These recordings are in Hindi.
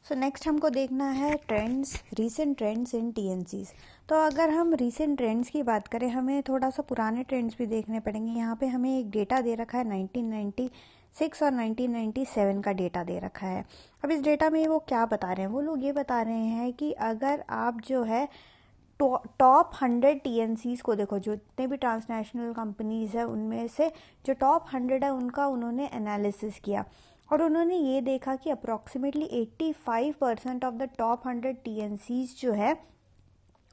सो नेक्स्ट हमको देखना है ट्रेंड्स, रीसेंट ट्रेंड्स इन टीएनसीज। तो अगर हम रीसेंट ट्रेंड्स की बात करें, हमें थोड़ा सा पुराने ट्रेंड्स भी देखने पड़ेंगे। यहाँ पे हमें एक डेटा दे रखा है 1996 और 1997 का डेटा दे रखा है। अब इस डेटा में वो क्या बता रहे हैं, वो लोग ये बता रहे हैं कि अगर आप जो है टॉप 100 टीएनसीज को देखो, जो जितने भी ट्रांसनेशनल कंपनीज है उनमें से जो टॉप 100 है उनका उन्होंने एनालिसिस किया और उन्होंने ये देखा कि अप्रॉक्सीमेटली 85% ऑफ द टॉप 100 टीएनसीज जो है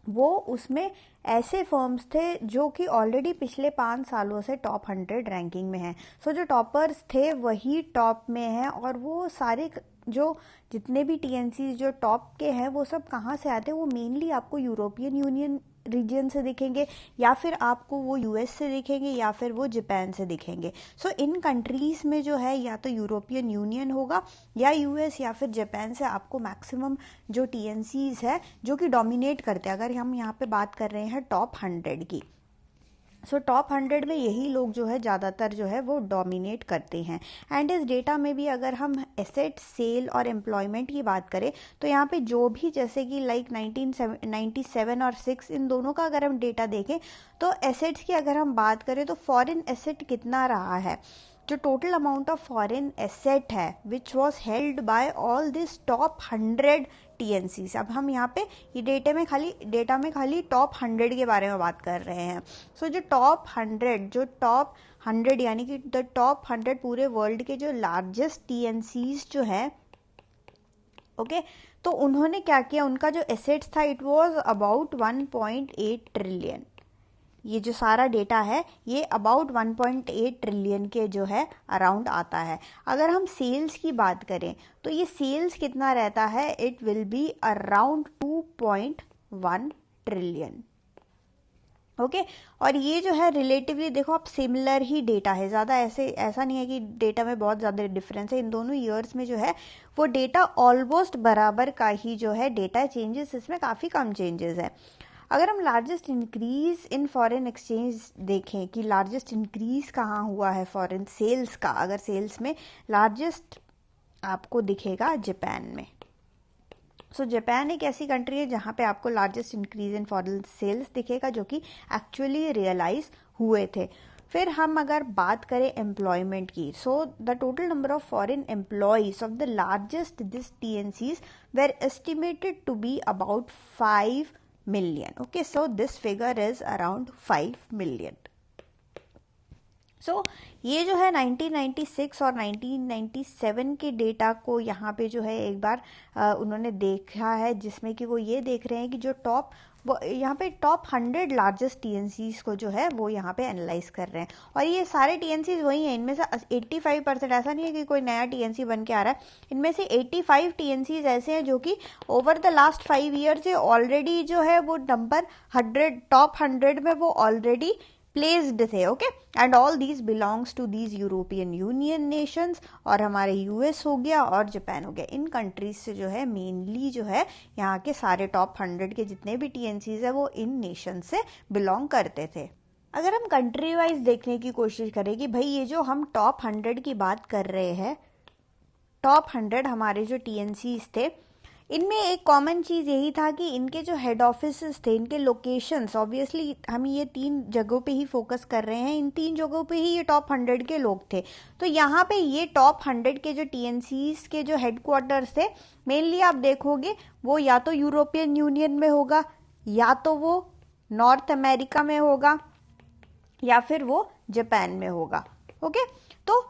वो उसमें ऐसे फर्म्स थे जो कि ऑलरेडी पिछले 5 सालों से टॉप 100 रैंकिंग में हैं। सो जो टॉपर्स थे वही टॉप में हैं और वो सारे जो जितने भी टीएनसी जो टॉप के हैं वो सब कहाँ से आते हैं, वो मेनली आपको यूरोपियन यूनियन रीजन से दिखेंगे या फिर आपको वो यूएस से दिखेंगे या फिर वो जापान से दिखेंगे। सो इन कंट्रीज़ में जो है या तो यूरोपियन यूनियन होगा या यूएस या फिर जापान से आपको मैक्सिमम जो टीएनसीज है जो कि डोमिनेट करते हैं। अगर हम यहाँ पे बात कर रहे हैं टॉप 100 की, सो टॉप 100 में यही लोग जो है ज़्यादातर जो है वो डोमिनेट करते हैं। एंड इस डेटा में भी अगर हम एसेट सेल और एम्प्लॉयमेंट की बात करें तो यहाँ पे जो भी जैसे कि लाइक 1997 और 6 इन दोनों का अगर हम डेटा देखें तो एसेट्स की अगर हम बात करें तो फॉरेन एसेट कितना रहा है, जो total amount of foreign asset है which was held by all this top 100 TNCs. अब हम यहाँ पे ये डेटा में खाली टॉप 100 के बारे में बात कर रहे हैं। सो जो टॉप 100 यानी कि द टॉप 100 पूरे वर्ल्ड के जो लार्जेस्ट टीएनसीज जो है, ओके, तो उन्होंने क्या किया, उनका जो एसेट्स था इट वॉज अबाउट 1.8 ट्रिलियन। ये जो सारा डेटा है ये अबाउट 1.8 ट्रिलियन के जो है अराउंड आता है। अगर हम सेल्स की बात करें तो ये सेल्स कितना रहता है, it will be around 2.1 trillion. Okay, और ये जो है रिलेटिवली देखो आप सिमिलर ही डेटा है, ज़्यादा ऐसा नहीं है कि डेटा में बहुत ज़्यादा डिफरेंस है। इन दोनों ईयर्स में जो है वो डेटा ऑलमोस्ट बराबर का ही जो है डेटा, चेंजेस इसमें काफ़ी कम चेंजेस है। अगर हम largest increase in foreign exchange देखें कि लार्जेस्ट इंक्रीज कहाँ हुआ है फॉरेन सेल्स का, अगर सेल्स में लार्जेस्ट आपको दिखेगा जापान में। सो जापान एक ऐसी कंट्री है जहाँ पे आपको largest increase in foreign sales दिखेगा जो कि एक्चुअली रियलाइज हुए थे। फिर हम अगर बात करें एम्प्लॉयमेंट की, so the total number of foreign employees of the largest this TNCs were estimated to be about 5 million. Okay, so this figure is around 5 million. So ये जो है 1996 और 1997 के डेटा को यहाँ पे जो है एक बार उन्होंने देखा है, जिसमें कि वो ये देख रहे हैं कि जो यहाँ पे टॉप 100 लार्जेस्ट टीएनसीज को जो है वो यहाँ पे एनालाइज कर रहे हैं। और ये सारे टीएनसीज वही हैं, इनमें से 85%, ऐसा नहीं है कि कोई नया टीएनसी बन के आ रहा है, इनमें से 85 टीएनसीज ऐसे हैं जो कि ओवर द लास्ट 5 ईयर से ऑलरेडी जो है वो नंबर 100 टॉप 100 में वो ऑलरेडी प्लेस्ड थे। Okay, and all these belongs to these European Union nations, और हमारे यूएस हो गया और जापान हो गया। इन कंट्रीज से जो है मेनली जो है यहाँ के सारे टॉप 100 के जितने भी टीएनसीज है वो इन नेशन से बिलोंग करते थे। अगर हम कंट्री वाइज देखने की कोशिश करें कि भाई ये जो हम टॉप 100 की बात कर रहे हैं, टॉप 100 हमारे जो टीएनसीज थे, इनमें एक कॉमन चीज़ यही था कि इनके जो हेड ऑफिस थे, इनके लोकेशंस, ऑब्वियसली हम ये 3 जगहों पे ही फोकस कर रहे हैं, इन 3 जगहों पे ही ये टॉप 100 के लोग थे। तो यहाँ पे ये टॉप 100 के जो टीएनसीज के जो हेडक्वार्टर्स थे, मेनली आप देखोगे वो या तो यूरोपियन यूनियन में होगा, या तो वो नॉर्थ अमेरिका में होगा, या फिर वो जापान में होगा। ओके, तो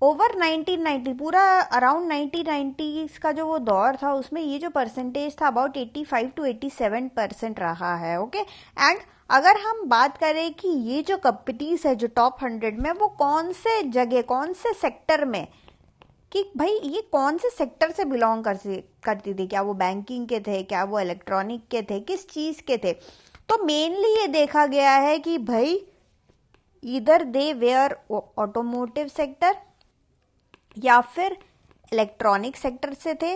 ओवर 1990 पूरा अराउंड 1990 का जो वो दौर था उसमें ये जो परसेंटेज था अबाउट 85 to 87% रहा है। ओके, एंड अगर हम बात करें कि ये जो कंपनीज है जो टॉप 100 में, वो कौन से जगह, कौन से सेक्टर में, कि भाई ये कौन से सेक्टर से बिलोंग करती थी, क्या वो बैंकिंग के थे, क्या वो इलेक्ट्रॉनिक के थे, किस चीज़ के थे, तो मेनली ये देखा गया है कि भाई इधर दे वेयर ऑटोमोटिव सेक्टर, या फिर इलेक्ट्रॉनिक सेक्टर से थे,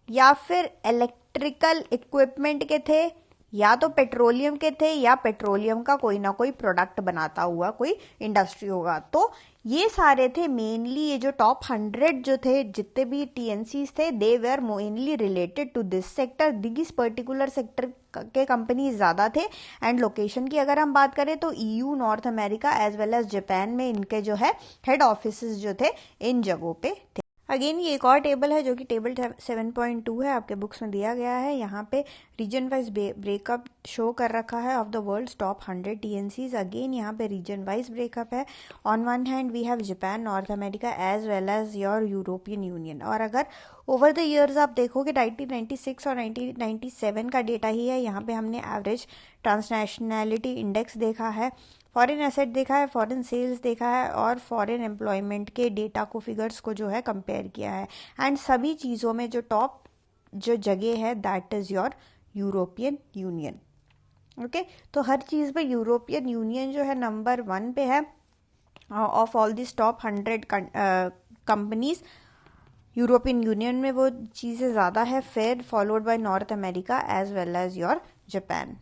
या फिर इलेक्ट्रिकल इक्विपमेंट के थे, या तो पेट्रोलियम के थे या पेट्रोलियम का कोई ना कोई प्रोडक्ट बनाता हुआ कोई इंडस्ट्री होगा। तो ये सारे थे मेनली, ये जो टॉप 100 जो थे जितने भी टीएनसीज थे, they were mainly related to this sector, this particular sector के कंपनी ज़्यादा थे। एंड लोकेशन की अगर हम बात करें तो EU, North America as well as Japan में इनके जो है हेड ऑफिस जो थे इन जगहों पे थे। अगेन ये एक और टेबल है जो कि टेबल 7.2 है, आपके बुक्स में दिया गया है। यहाँ पे रीजन वाइज ब्रेकअप शो कर रखा है of the world's top 100 TNCs. Again यहाँ पे रीजन वाइज ब्रेकअप है। On one hand we have Japan, North America as well as your European Union. और अगर ओवर द ईयर्स आप देखोगे 1996 और 1997 का डेटा ही है। यहाँ पे हमने एवरेज ट्रांसनेशनैलिटी इंडेक्स देखा है, फॉरेन एसेट देखा है, फॉरेन सेल्स देखा है और फॉरेन एम्प्लॉयमेंट के डेटा को, फिगर्स को जो है कंपेयर किया है। एंड सभी चीज़ों में जो टॉप जो जगह है that is your European union. Okay, तो हर चीज़ पे यूरोपियन यूनियन जो है नंबर 1 पे है of all this top 100 companies. European Union में वो चीज़ें ज़्यादा है, फिर followed by North America as well as your Japan.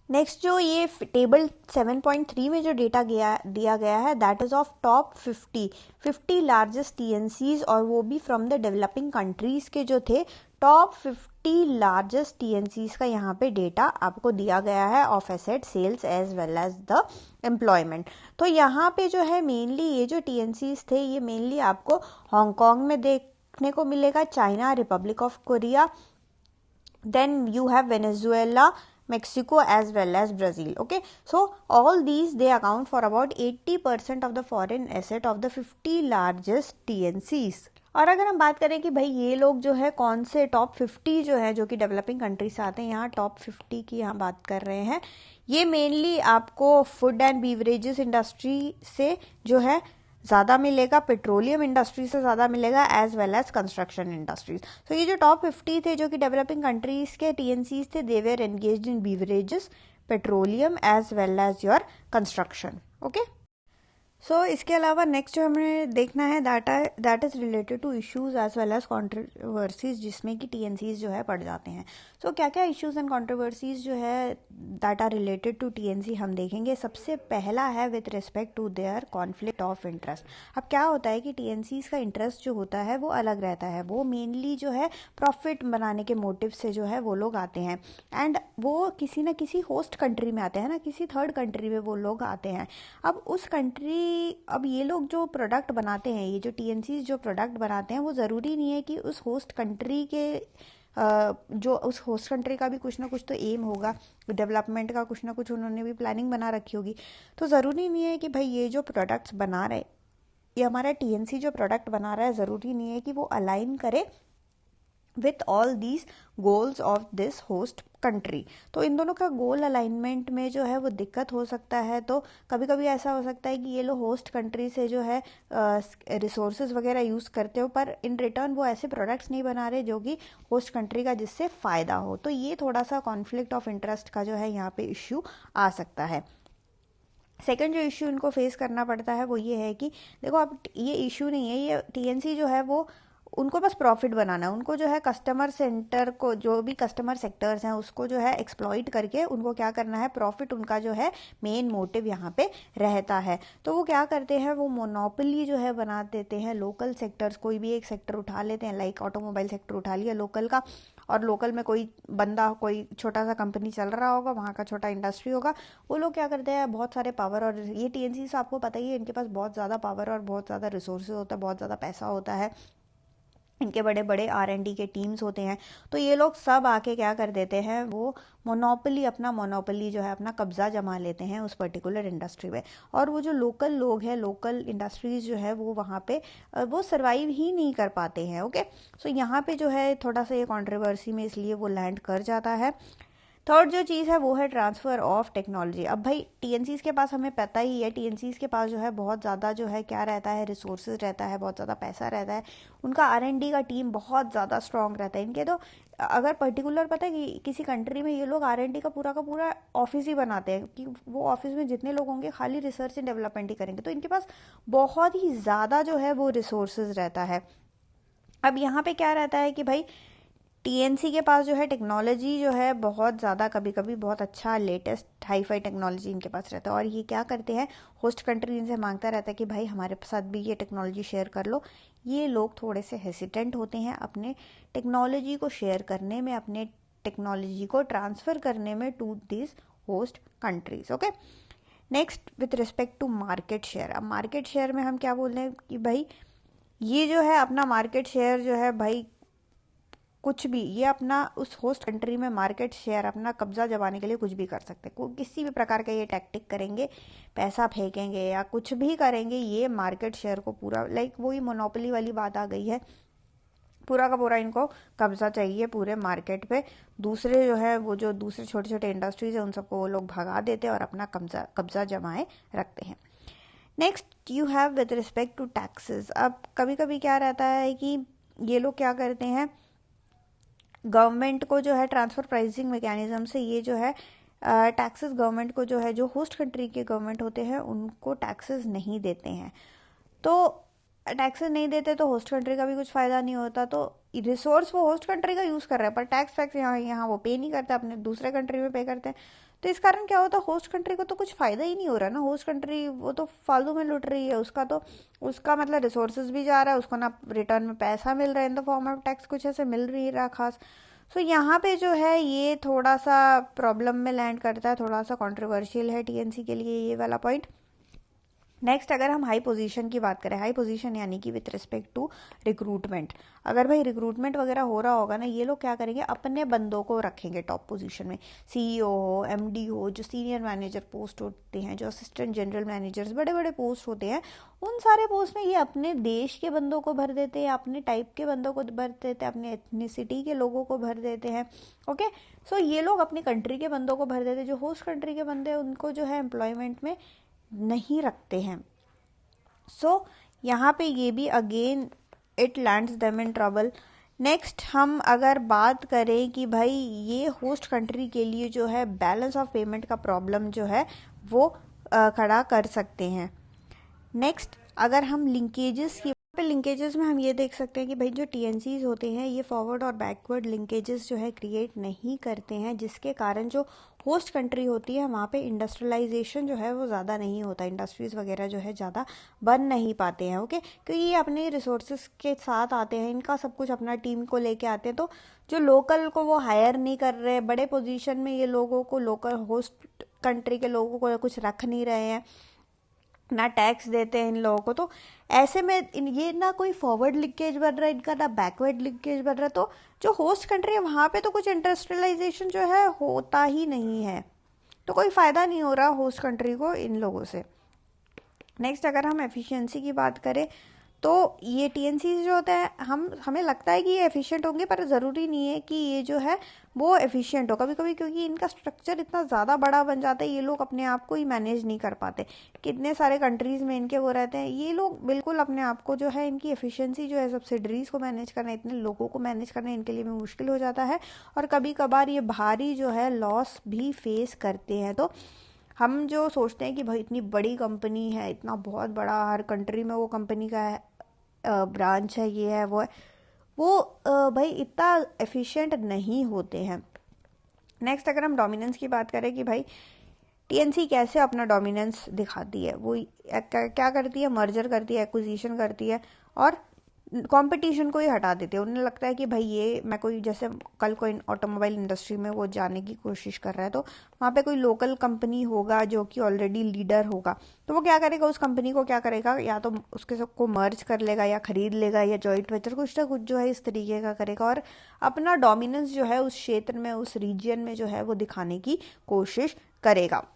Next जो ये टेबल 7.3 में जो डेटा दिया गया है that is of top 50 largest TNCs, और वो भी फ्रॉम द डेवलपिंग कंट्रीज के जो थे टॉप 50 लार्जेस्ट टीएनसीज का यहाँ पे डेटा आपको दिया गया है of asset, sales as well as the employment. तो यहाँ पे जो है मेनली ये जो टीएनसीज थे ये मेनली आपको हांगकांग में देखने को मिलेगा, China, Republic of Korea, then you have Venezuela, Mexico as well as Brazil. Okay, so all these they account for about 80% of the foreign asset of the 50 largest TNCs. और अगर हम बात करें कि भाई ये लोग जो है कौन से टॉप 50 जो है जो कि डेवलपिंग कंट्री से आते हैं, यहाँ टॉप 50 की यहाँ बात कर रहे हैं, ये मेनली आपको फूड एंड बीवरेजेस इंडस्ट्री से जो है ज़्यादा मिलेगा, पेट्रोलियम इंडस्ट्री से ज़्यादा मिलेगा as well as construction industries. तो ये जो टॉप 50 थे जो कि डेवलपिंग कंट्रीज के टीएनसीज थे, they were engaged in beverages, petroleum as well as your construction. Okay, so इसके अलावा नेक्स्ट जो हमें देखना है that is related to issues as well as controversies जिसमें कि टीएनसीज जो है पड़ जाते हैं। सो क्या क्या इश्यूज एंड कॉन्ट्रोवर्सीज जो है that are related to TNC हम देखेंगे। सबसे पहला है with respect to their conflict of interest. अब क्या होता है कि टीएनसीज का इंटरेस्ट जो होता है वो अलग रहता है, वो मेनली जो है प्रॉफिट बनाने के मोटिव से जो है वो लोग आते हैं, एंड वो किसी ना किसी होस्ट कंट्री में आते हैं ना, किसी थर्ड कंट्री में वो लोग आते हैं। अब ये लोग जो प्रोडक्ट बनाते हैं, ये जो टीएनसी जो प्रोडक्ट बनाते हैं, वो ज़रूरी नहीं है कि उस होस्ट कंट्री के जो उस होस्ट कंट्री का भी कुछ ना कुछ तो एम होगा, डेवलपमेंट का कुछ ना कुछ उन्होंने भी प्लानिंग बना रखी होगी। तो ज़रूरी नहीं है कि भाई ये जो प्रोडक्ट्स बना रहे, ये हमारा टीएनसी जो प्रोडक्ट बना रहा है, ज़रूरी नहीं है कि वो अलाइन करे with all these goals of this host country. तो इन दोनों का गोल अलाइनमेंट में जो है वो दिक्कत हो सकता है। तो कभी कभी ऐसा हो सकता है कि ये लोग होस्ट कंट्री से जो है रिसोर्सेज वगैरह यूज़ करते हो, पर इन रिटर्न वो ऐसे प्रोडक्ट्स नहीं बना रहे जो कि होस्ट कंट्री का जिससे फ़ायदा हो। तो ये थोड़ा सा कॉन्फ्लिक्ट ऑफ इंटरेस्ट का जो है यहाँ पे इश्यू आ सकता है। सेकंड जो इश्यू इनको फेस करना पड़ता है वो ये है कि देखो, अब ये इश्यू नहीं है, ये टीएनसी जो है वो उनको बस प्रॉफिट बनाना है। उनको जो है कस्टमर सेंटर को, जो भी कस्टमर सेक्टर्स हैं उसको जो है एक्सप्लॉइट करके उनको क्या करना है, प्रॉफिट उनका जो है मेन मोटिव यहाँ पे रहता है। तो वो क्या करते हैं, वो मोनोपोली जो है बना देते हैं लोकल सेक्टर्स। कोई भी एक सेक्टर उठा लेते हैं, लाइक ऑटोमोबाइल सेक्टर उठा लिया लोकल का, और लोकल में कोई बंदा, कोई छोटा सा कंपनी चल रहा होगा, वहाँ का छोटा इंडस्ट्री होगा, वो लोग क्या करते हैं, बहुत सारे पावर, और ये टीएनसी से आपको पता ही है इनके पास बहुत ज़्यादा पावर और बहुत ज़्यादा रिसोर्सेज होता है, बहुत ज़्यादा पैसा होता है, इनके बड़े बड़े R&D के टीम्स होते हैं। तो ये लोग सब आके क्या कर देते हैं, वो मोनोपोली जो है अपना कब्जा जमा लेते हैं उस पर्टिकुलर इंडस्ट्री में। और वो जो लोकल लोग हैं, लोकल इंडस्ट्रीज जो है वो वहाँ पे वो सर्वाइव ही नहीं कर पाते हैं। ओके, सो यहाँ पे जो है थोड़ा सा ये कंट्रोवर्सी में इसलिए वो लैंड कर जाता है। थर्ड जो चीज़ है वो है ट्रांसफ़र ऑफ टेक्नोलॉजी। अब भाई टीएनसीज़ के पास हमें पता ही है, टीएनसीज़ के पास जो है बहुत ज़्यादा जो है क्या रहता है, रिसोर्सेज रहता है, बहुत ज़्यादा पैसा रहता है, उनका R&D का टीम बहुत ज़्यादा स्ट्रॉन्ग रहता है इनके। तो अगर पर्टिकुलर पता है कि किसी कंट्री में ये लोग R&D का पूरा ऑफिस ही बनाते हैं कि वो ऑफिस में जितने लोग होंगे खाली रिसर्च एंड डेवलपमेंट ही करेंगे। तो इनके पास बहुत ही ज़्यादा जो है वो रिसोर्सेज रहता है। अब यहाँ पे क्या रहता है कि भाई टीएनसी के पास जो है टेक्नोलॉजी जो है बहुत ज़्यादा, कभी कभी बहुत अच्छा लेटेस्ट हाई फाई टेक्नोलॉजी इनके पास रहता है, और ये क्या करते हैं, होस्ट कंट्री इनसे मांगता रहता है कि भाई हमारे साथ भी ये टेक्नोलॉजी शेयर कर लो। ये लोग थोड़े से हेसिटेंट होते हैं अपने टेक्नोलॉजी को शेयर करने में, अपने टेक्नोलॉजी को ट्रांसफ़र करने में to this host countries. Okay, next with respect to market share. अब मार्केट शेयर में हम क्या बोल रहे हैं कि भाई ये जो है अपना मार्केट शेयर जो है भाई कुछ भी, ये अपना उस होस्ट कंट्री में मार्केट शेयर अपना कब्जा जमाने के लिए कुछ भी कर सकते हैं, किसी भी प्रकार का ये टैक्टिक करेंगे, पैसा फेंकेंगे या कुछ भी करेंगे, ये मार्केट शेयर को पूरा लाइक वही मोनोपोली वाली बात आ गई है, पूरा का पूरा इनको कब्जा चाहिए पूरे मार्केट पे। दूसरे जो है वो जो दूसरे छोटे छोटे इंडस्ट्रीज है उन सबको वो लोग भगा देते हैं और अपना कब्जा जमाए रखते हैं। Next you have with respect to taxes. अब कभी कभी क्या रहता है कि ये लोग क्या करते हैं, गवर्नमेंट को जो है ट्रांसफर प्राइसिंग मैकेनिज्म से ये जो है टैक्सेस गवर्नमेंट को जो है, जो होस्ट कंट्री के गवर्नमेंट होते हैं उनको टैक्सेस नहीं देते हैं। तो टैक्सेस नहीं देते तो होस्ट कंट्री का भी कुछ फ़ायदा नहीं होता, तो रिसोर्स वो होस्ट कंट्री का यूज़ कर रहा है पर टैक्स यहाँ वो पे नहीं करते, अपने दूसरे कंट्री में पे करते हैं। तो इस कारण क्या होता है, होस्ट कंट्री को तो कुछ फ़ायदा ही नहीं हो रहा ना, होस्ट कंट्री वो तो फालतू में लुट रही है, उसका मतलब रिसोर्सेज भी जा रहा है, उसको ना रिटर्न में पैसा मिल रहा है in the form of tax, कुछ ऐसे मिल रही रहा खास। सो यहाँ पे जो है ये थोड़ा सा प्रॉब्लम में लैंड करता है, थोड़ा सा कंट्रोवर्शियल है टीएनसी के लिए ये वाला पॉइंट। नेक्स्ट अगर हम हाई पोजीशन की बात करें, हाई पोजीशन यानी कि विथ रिस्पेक्ट टू रिक्रूटमेंट, अगर भाई रिक्रूटमेंट वगैरह हो रहा होगा ना, ये लोग क्या करेंगे, अपने बंदों को रखेंगे टॉप पोजीशन में, सीईओ हो, एमडी हो, जो सीनियर मैनेजर पोस्ट होते हैं, जो असिस्टेंट जनरल मैनेजर्स, बड़े बड़े पोस्ट होते हैं, उन सारे पोस्ट में ये अपने देश के बंदों को भर देते हैं, अपने टाइप के बंदों को भर देते हैं, अपने एथनिसिटी के लोगों को भर देते हैं। ओके, सो ये लोग अपनी कंट्री के बंदों को भर देते हैं, जो होस्ट कंट्री के बंदे हैं उनको जो है एम्प्लॉयमेंट में नहीं रखते हैं। सो यहाँ पे ये भी again it lands them in trouble. Next हम अगर बात करें कि भाई ये होस्ट कंट्री के लिए जो है बैलेंस ऑफ पेमेंट का प्रॉब्लम जो है वो खड़ा कर सकते हैं। नेक्स्ट अगर हम लिंकेजेस की लिंकेजेस में हम ये देख सकते हैं कि भाई जो टीएनसीज होते हैं ये फॉरवर्ड और बैकवर्ड लिंकेजेस जो है क्रिएट नहीं करते हैं, जिसके कारण जो होस्ट कंट्री होती है वहाँ पे इंडस्ट्रियलाइजेशन जो है वो ज़्यादा नहीं होता, इंडस्ट्रीज़ वगैरह जो है ज़्यादा बन नहीं पाते हैं। ओके, क्योंकि ये अपने रिसोर्सेज के साथ आते हैं, इनका सब कुछ अपना टीम को लेके आते हैं, तो जो लोकल को वो हायर नहीं कर रहे, बड़े पोजीशन में ये लोगों को लोकल होस्ट कंट्री के लोगों को कुछ रख नहीं रहे हैं, ना टैक्स देते हैं इन लोगों को, तो ऐसे में ये ना कोई फॉरवर्ड लिंकेज बन रहा है इनका, ना बैकवर्ड लिंकेज बन रहा है, तो जो होस्ट कंट्री है वहाँ पे तो कुछ इंडस्ट्रियलाइजेशन जो है होता ही नहीं है, तो कोई फ़ायदा नहीं हो रहा होस्ट कंट्री को इन लोगों से। नेक्स्ट अगर हम एफिशिएंसी की बात करें तो ये टीएनसी जो होता है हमें लगता है कि ये एफिशिएंट होंगे, पर ज़रूरी नहीं है कि ये जो है वो एफिशिएंट हो कभी कभी, क्योंकि इनका स्ट्रक्चर इतना ज़्यादा बड़ा बन जाता है, ये लोग अपने आप को ही मैनेज नहीं कर पाते, कितने सारे कंट्रीज़ में इनके वो रहते हैं, ये लोग बिल्कुल अपने आप को जो है इनकी एफिशिएंसी जो है सब्सिडरीज़ को मैनेज करना, इतने लोगों को मैनेज करना इनके लिए भी मुश्किल हो जाता है, और कभी कभार ये भारी जो है लॉस भी फेस करते हैं। तो हम जो सोचते हैं कि भाई इतनी बड़ी कंपनी है, इतना बहुत बड़ा, हर कंट्री में वो कंपनी का ब्रांच है, ये है वो है, वो भाई इतना एफिशिएंट नहीं होते हैं। नेक्स्ट अगर हम डोमिनेंस की बात करें कि भाई टीएनसी कैसे अपना डोमिनेंस दिखाती है, वो क्या करती है, मर्जर करती है, एक्विजिशन करती है, और कंपटीशन को ही हटा देते हैं। उन्हें लगता है कि भाई ये मैं कोई, जैसे कल कोई ऑटोमोबाइल इंडस्ट्री में वो जाने की कोशिश कर रहा है, तो वहाँ पे कोई लोकल कंपनी होगा जो कि ऑलरेडी लीडर होगा, तो वो क्या करेगा, उस कंपनी को क्या करेगा, या तो उसके सबको मर्ज कर लेगा या खरीद लेगा या जॉइंट वेंचर कुछ ना कुछ जो है इस तरीके का करेगा, और अपना डोमिनेंस जो है उस क्षेत्र में, उस रीजन में जो है वो दिखाने की कोशिश करेगा।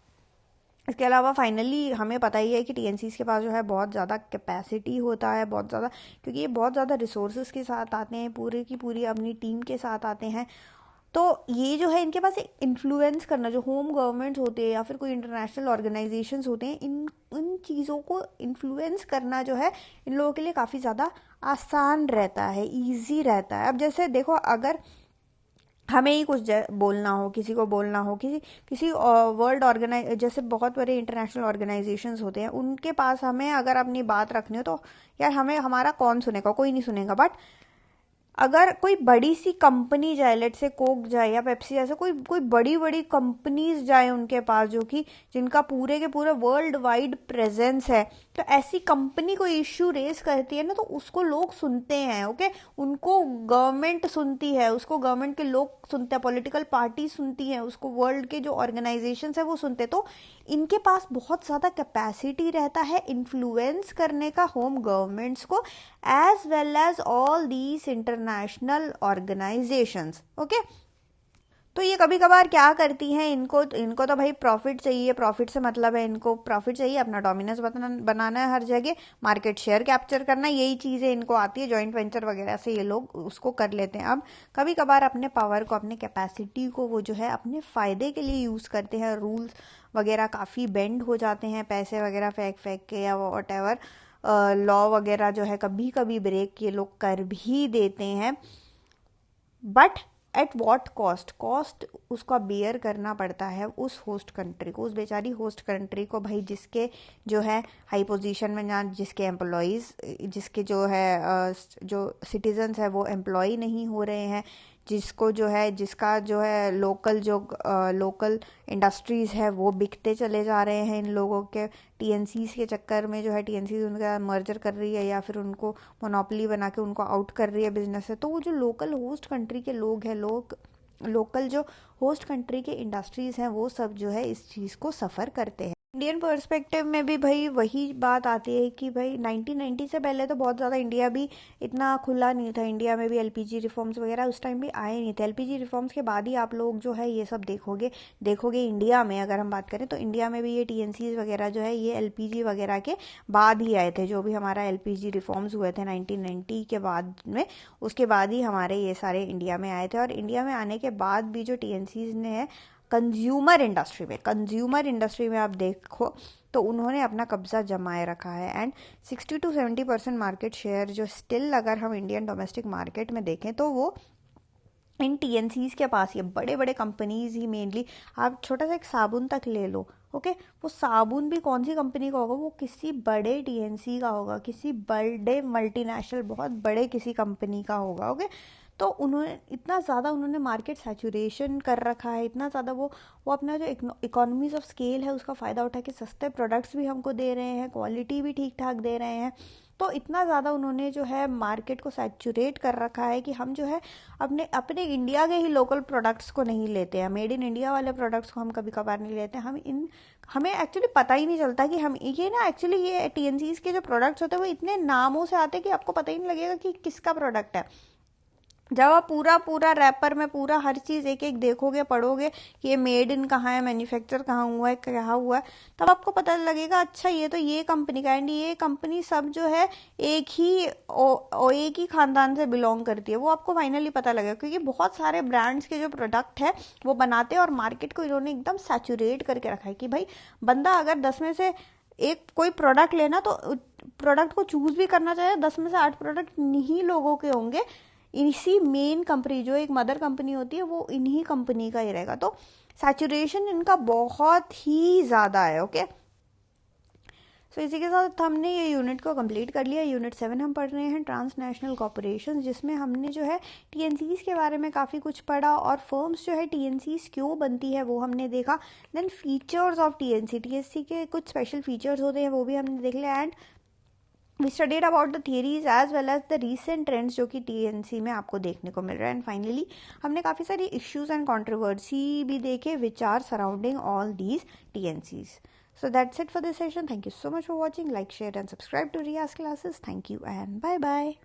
इसके अलावा फाइनली हमें पता ही है कि टीएनसीज के पास जो है बहुत ज़्यादा कैपेसिटी होता है, बहुत ज़्यादा, क्योंकि ये बहुत ज़्यादा रिसोर्सेज के साथ आते हैं, पूरे की पूरी अपनी टीम के साथ आते हैं, तो ये जो है इनके पास इन्फ्लुएंस करना, जो होम गवर्नमेंट्स होते हैं या फिर कोई इंटरनेशनल ऑर्गेनाइजेशंस होते हैं, इन चीज़ों को इन्फ्लुएंस करना जो है इन लोगों के लिए काफ़ी ज़्यादा आसान रहता है, ईजी रहता है। अब जैसे देखो, अगर हमें ही कुछ बोलना हो, किसी को बोलना हो, किसी वर्ल्ड जैसे बहुत बड़े इंटरनेशनल ऑर्गेनाइजेशंस होते हैं, उनके पास हमें अगर अपनी बात रखनी हो तो यार हमें हमारा कौन सुनेगा, कोई नहीं सुनेगा, बट अगर कोई बड़ी सी कंपनी जाए, लेट से कोक जाए या पेप्सी, जैसे कोई कोई बड़ी बड़ी कंपनीज जाए उनके पास, जो कि जिनका पूरे के पूरे वर्ल्ड वाइड प्रेजेंस है, तो ऐसी कंपनी कोई इश्यू रेस करती है ना, तो उसको लोग सुनते हैं। ओके, उनको गवर्नमेंट सुनती है, उसको गवर्नमेंट के लोग सुनते हैं, पॉलिटिकल पार्टी सुनती है उसको, वर्ल्ड के जो ऑर्गेनाइजेशन है वो सुनते हैं। तो इनके पास बहुत ज़्यादा कैपेसिटी रहता है इन्फ्लुएंस करने का होम गवर्नमेंट्स को, as well as all these international organizations. Okay, तो ये कभी कभार क्या करती हैं, इनको इनको तो भाई प्रॉफिट चाहिए, प्रॉफिट से मतलब है इनको प्रॉफिट चाहिए, अपना डोमिनेंस बनाना है हर जगह, मार्केट शेयर कैप्चर करना, यही चीज़ें इनको आती है, जॉइंट वेंचर वगैरह से ये लोग उसको कर लेते हैं। अब कभी कभार अपने पावर को, अपने कैपेसिटी को वो जो है अपने फ़ायदे के लिए यूज़ करते हैं, रूल्स वगैरह काफ़ी बेंड हो जाते हैं, पैसे वगैरह फेंक फेंक के या वॉट एवर, लॉ वगैरह जो है कभी कभी ब्रेक ये लोग कर भी देते हैं, but at what cost, cost उसका बेयर करना पड़ता है उस होस्ट कंट्री को, उस बेचारी होस्ट कंट्री को भाई, जिसके जो है हाई पोजीशन में ना, जिसके एम्प्लॉयज़, जिसके जो है जो सिटीजन्स है वो एम्प्लॉय नहीं हो रहे हैं, जिसको जो है, जिसका जो है लोकल जो लोकल इंडस्ट्रीज़ है वो बिकते चले जा रहे हैं इन लोगों के टीएनसीज के चक्कर में, जो है टीएनसीज उनका मर्जर कर रही है या फिर उनको मोनोपोली बना के उनको आउट कर रही है बिजनेस से। तो वो जो लोकल होस्ट कंट्री के लोग हैं, लोकल जो होस्ट कंट्री के इंडस्ट्रीज़ हैं, वो सब जो है इस चीज़ को सफ़र करते हैं। इंडियन पर्सपेक्टिव में भी भाई वही बात आती है कि भाई 1990 से पहले तो बहुत ज़्यादा इंडिया भी इतना खुला नहीं था, इंडिया में भी एलपीजी रिफॉर्म्स वगैरह उस टाइम भी आए नहीं थे। एलपीजी रिफॉर्म्स के बाद ही आप लोग जो है ये सब देखोगे इंडिया में, अगर हम बात करें तो इंडिया में भी ये टीएनसीज वगैरह जो है ये एलपीजी वगैरह के बाद ही आए थे। जो भी हमारा एलपीजी रिफॉर्म्स हुए थे 1990 के बाद में, उसके बाद ही हमारे ये सारे इंडिया में आए थे। और इंडिया में आने के बाद भी जो टीएनसीज ने है कंज्यूमर इंडस्ट्री में आप देखो तो उन्होंने अपना कब्जा जमाए रखा है, एंड 60 to 70% मार्केट शेयर जो स्टिल, अगर हम इंडियन डोमेस्टिक मार्केट में देखें तो वो इन टीएनसीज के पास ही, बड़े बड़े कंपनीज ही मेनली। आप छोटा सा एक साबुन तक ले लो, ओके, वो साबुन भी कौन सी कंपनी का होगा, वो किसी बड़े टीएनसी का होगा, किसी बड़े मल्टीनेशनल बहुत बड़े किसी कंपनी का होगा। ओके, तो उन्होंने इतना ज़्यादा उन्होंने मार्केट सैचुरेशन कर रखा है, इतना ज़्यादा वो अपना जो इकोनॉमीज ऑफ स्केल है उसका फ़ायदा उठा के सस्ते प्रोडक्ट्स भी हमको दे रहे हैं, क्वालिटी भी ठीक ठाक दे रहे हैं। तो इतना ज़्यादा उन्होंने जो है मार्केट को सैचुरेट कर रखा है कि हम जो है अपने अपने इंडिया के ही लोकल प्रोडक्ट्स को नहीं लेते हैं, मेड इन इंडिया वाले प्रोडक्ट्स को हम कभी कभार नहीं लेते। हमें एक्चुअली पता ही नहीं चलता कि हम ये ना, एक्चुअली ये टीएनसीज के जो प्रोडक्ट्स होते हैं वो इतने नामों से आते हैं कि आपको पता ही नहीं लगेगा कि किसका प्रोडक्ट है। जब आप पूरा रैपर में पूरा हर चीज़ एक एक देखोगे, पढ़ोगे कि ये मेड इन कहाँ है, मैन्युफैक्चर कहाँ हुआ है, क्या हुआ है, तब आपको पता लगेगा अच्छा ये तो ये कंपनी का, एंड ये कंपनी सब जो है एक ही खानदान से बिलोंग करती है, वो आपको फाइनली पता लगेगा। क्योंकि बहुत सारे ब्रांड्स के जो प्रोडक्ट है वो बनाते हैं और मार्केट को इन्होंने एकदम सैचुरेट करके रखा है कि भाई बंदा अगर 10 में से एक कोई प्रोडक्ट लेना तो प्रोडक्ट को चूज भी करना चाहिए, 10 में से 8 प्रोडक्ट इन्हीं लोगों के होंगे, इसी मेन कंपनी जो एक मदर कंपनी होती है वो इन्हीं कंपनी का ही रहेगा। तो सैचुरेशन इनका बहुत ही ज़्यादा है। ओके, सो इसी के साथ हमने ये यूनिट को कंप्लीट कर लिया। यूनिट 7 हम पढ़ रहे हैं ट्रांसनेशनल कॉर्पोरेशन, जिसमें हमने जो है टीएनसीज के बारे में काफ़ी कुछ पढ़ा और फर्म्स जो है टीएनसीज क्यों बनती है वो हमने देखा। देन फीचर्स ऑफ टीएनसी के कुछ स्पेशल फीचर्स होते हैं वो भी हमने देख लिया, and we studied about the theories as well as the recent trends जो कि टीएनसी में आपको देखने को मिल रहा है। एंड फाइनली हमने काफ़ी सारी इश्यूज एंड कंट्रोवर्सी भी देखे which are surrounding all these TNCs. So that's it for this session. Thank you so much for watching. Like, share and subscribe to Riya's classes. Thank you and bye bye.